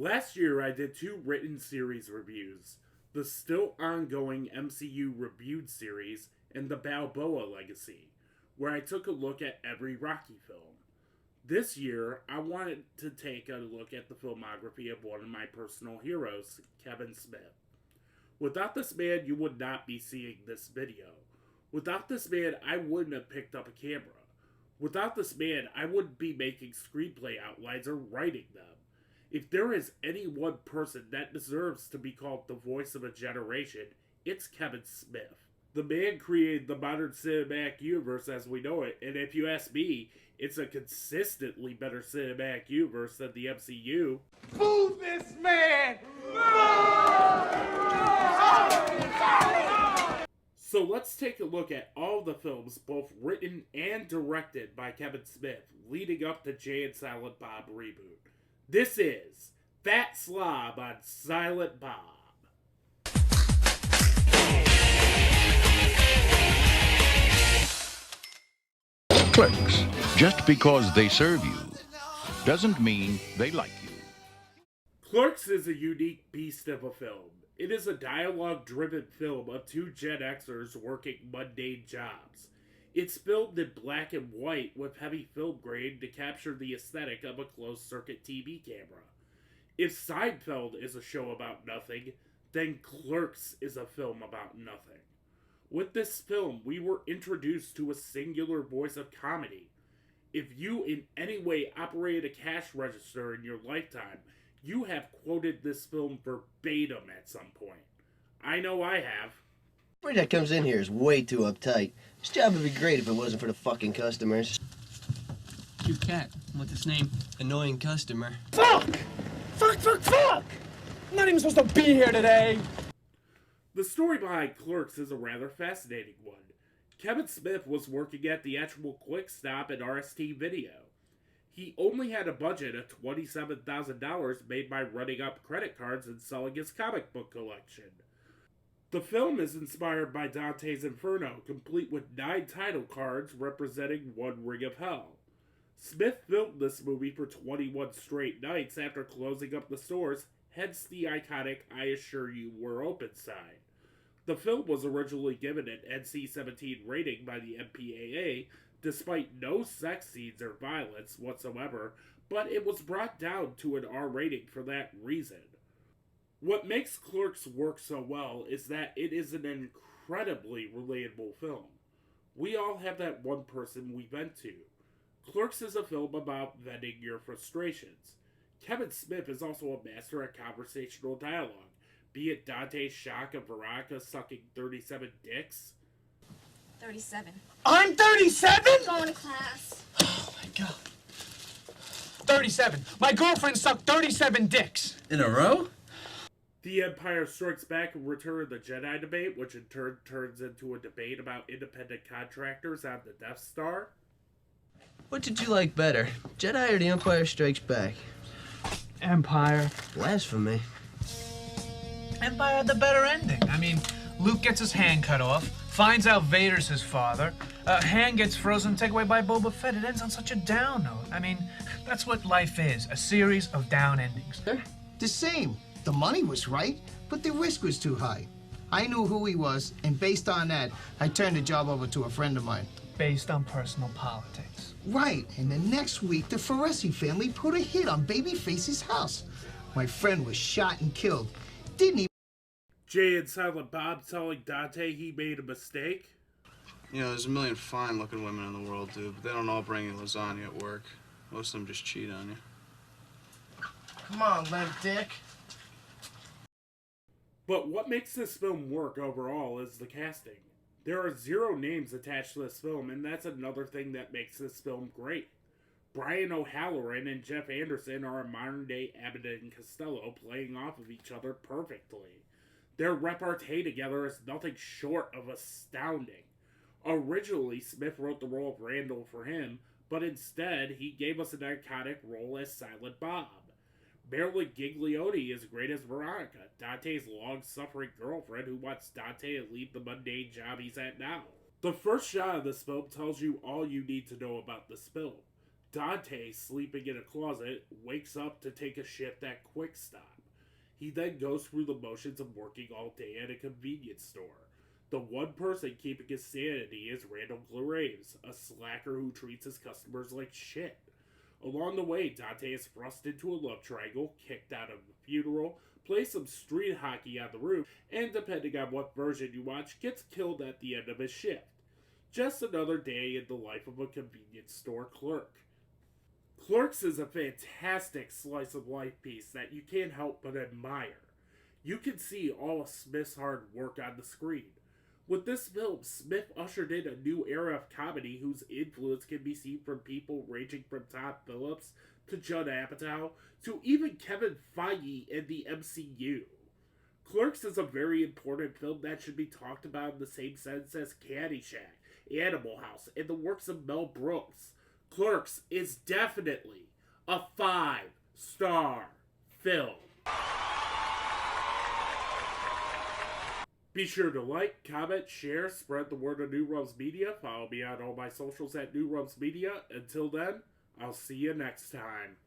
Last year, I did 2 written series reviews: the still ongoing MCU Reboot series and the Balboa Legacy, where I took a look at every Rocky film. This year, I wanted to take a look at the filmography of one of my personal heroes, Kevin Smith. Without this man, you would not be seeing this video. Without this man, I wouldn't have picked up a camera. Without this man, I wouldn't be making screenplay outlines or writing them. If there is any one person that deserves to be called the voice of a generation, it's Kevin Smith. The man created the modern cinematic universe as we know it, and if you ask me, it's a consistently better cinematic universe than the MCU. Move this man! So let's take a look at all the films, both written and directed by Kevin Smith, leading up to Jay and Silent Bob Reboot. This is Fat Slob on Silent Bob. Clerks. Just because they serve you doesn't mean they like you. Clerks is a unique beast of a film. It is a dialogue-driven film of 2 Gen Xers working mundane jobs. It's filmed in black and white with heavy film grain to capture the aesthetic of a closed-circuit TV camera. If Seinfeld is a show about nothing, then Clerks is a film about nothing. With this film, we were introduced to a singular voice of comedy. If you in any way operated a cash register in your lifetime, you have quoted this film verbatim at some point. I know I have. Everybody that comes in here is way too uptight. This job would be great if it wasn't for the fucking customers. Cute cat. What's its name? Annoying customer. Fuck! Fuck, fuck, fuck! I'm not even supposed to be here today! The story behind Clerks is a rather fascinating one. Kevin Smith was working at the actual Quick Stop at RST Video. He only had a budget of $27,000 made by running up credit cards and selling his comic book collection. The film is inspired by Dante's Inferno, complete with 9 title cards representing 1 ring of hell. Smith filmed this movie for 21 straight nights after closing up the stores, hence the iconic "I assure you we're open" sign. The film was originally given an NC-17 rating by the MPAA, despite no sex scenes or violence whatsoever, but it was brought down to an R rating for that reason. What makes Clerks work so well is that it is an incredibly relatable film. We all have that one person we vent to. Clerks is a film about venting your frustrations. Kevin Smith is also a master at conversational dialogue, be it Dante's shock of Veronica sucking 37 dicks. 37. I'm 37?! Going to class. Oh my god. 37. My girlfriend sucked 37 dicks. In a row? The Empire Strikes Back and Return of the Jedi debate, which in turn turns into a debate about independent contractors on the Death Star. What did you like better, Jedi or The Empire Strikes Back? Empire. Blasphemy. Empire had the better ending. I mean, Luke gets his hand cut off, finds out Vader's his father, hand gets frozen, taken away by Boba Fett. It ends on such a down note. I mean, that's what life is, a series of down endings. The same. The money was right, but the risk was too high. I knew who he was, and based on that, I turned the job over to a friend of mine. Based on personal politics. Right, and the next week, the Foresi family put a hit on Babyface's house. My friend was shot and killed. Didn't even... Jay and Silent Bob telling Dante he made a mistake. You know, there's a million fine-looking women in the world, dude, but they don't all bring you lasagna at work. Most of them just cheat on you. Come on, limp dick. But what makes this film work overall is the casting. There are 0 names attached to this film, and that's another thing that makes this film great. Brian O'Halloran and Jeff Anderson are a modern-day Abbott and Costello playing off of each other perfectly. Their repartee together is nothing short of astounding. Originally, Smith wrote the role of Randall for him, but instead, he gave us an iconic role as Silent Bob. Marilyn Gigliotti is great as Veronica, Dante's long-suffering girlfriend who wants Dante to leave the mundane job he's at now. The first shot of this film tells you all you need to know about this film. Dante, sleeping in a closet, wakes up to take a shift at Quick Stop. He then goes through the motions of working all day at a convenience store. The one person keeping his sanity is Randall Graves, a slacker who treats his customers like shit. Along the way, Dante is thrust into a love triangle, kicked out of a funeral, plays some street hockey on the roof, and depending on what version you watch, gets killed at the end of his shift. Just another day in the life of a convenience store clerk. Clerks is a fantastic slice of life piece that you can't help but admire. You can see all of Smith's hard work on the screen. With this film, Smith ushered in a new era of comedy whose influence can be seen from people ranging from Todd Phillips to Judd Apatow to even Kevin Feige and the MCU. Clerks is a very important film that should be talked about in the same sense as Caddyshack, Animal House, and the works of Mel Brooks. Clerks is definitely a 5-star film. Be sure to like, comment, share, spread the word of New Rums Media. Follow me on all my socials at New Rums Media. Until then, I'll see you next time.